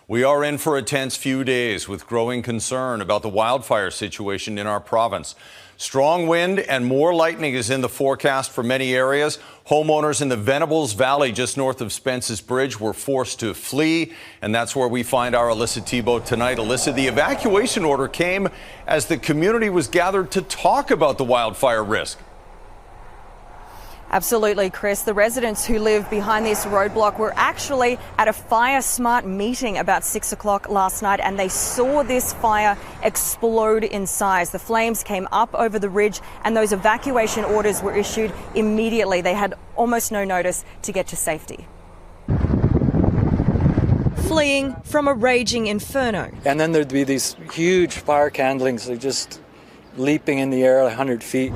We are in for a tense few days with growing concern about the wildfire situation in our province. Strong wind and more lightning is in the forecast for many areas. Homeowners in the Venables Valley just north of Spence's Bridge were forced to flee, and that's where we find our Alyssa Thibault tonight. Alyssa, the evacuation order came as the community was gathered to talk about the wildfire risk. Absolutely, Chris. The residents who live behind this roadblock were actually at a Fire Smart meeting about 6 o'clock last night, and they saw this fire explode in size. The flames came up over the ridge, and those evacuation orders were issued immediately. They had almost no notice to get to safety. Fleeing from a raging inferno. And then there'd be these huge fire candlings, like just leaping in the air 100 feet.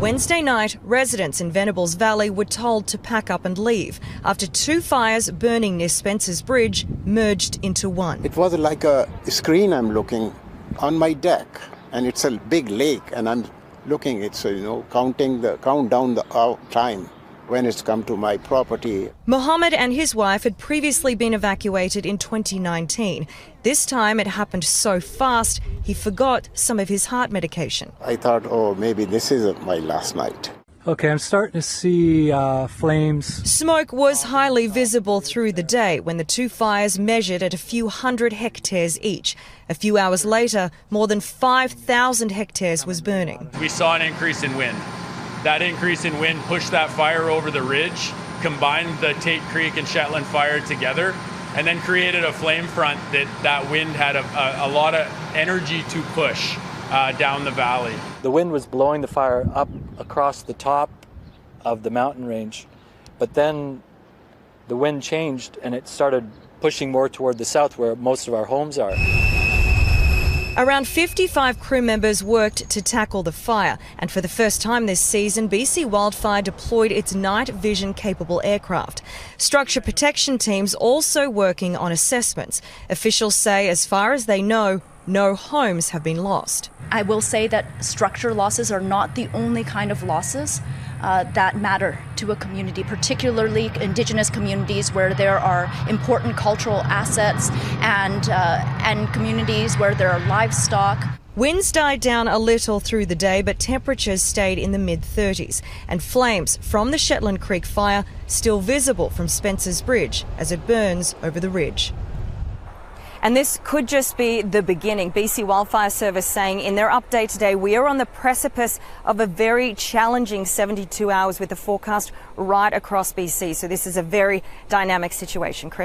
Wednesday night, residents in Venables Valley were told to pack up and leave after two fires burning near Spence's Bridge merged into one. It was like a screen I'm looking on my deck, and it's a big lake, and I'm looking, it's, count down the time when it's come to my property. Mohammed and his wife had previously been evacuated in 2019. This time it happened so fast, he forgot some of his heart medication. I thought, maybe this is my last night. Okay, I'm starting to see flames. Smoke was highly visible through the day when the two fires measured at a few hundred hectares each. A few hours later, more than 5,000 hectares was burning. We saw an increase in wind. That increase in wind pushed that fire over the ridge, combined the Tate Creek and Shetland fire together, and then created a flame front that wind had a lot of energy to push down the valley. The wind was blowing the fire up across the top of the mountain range, but then the wind changed and it started pushing more toward the south where most of our homes are. Around 55 crew members worked to tackle the fire, and for the first time this season, BC Wildfire deployed its night vision capable aircraft. Structure protection teams also working on assessments. Officials say, as far as they know, no homes have been lost. I will say that structure losses are not the only kind of losses that matter to a community, particularly Indigenous communities where there are important cultural assets and communities where there are livestock. Winds died down a little through the day, but temperatures stayed in the mid-30s, and flames from the Shetland Creek fire still visible from Spence's Bridge as it burns over the ridge. And this could just be the beginning. BC Wildfire Service saying in their update today, we are on the precipice of a very challenging 72 hours with the forecast right across BC. So this is a very dynamic situation, Chris.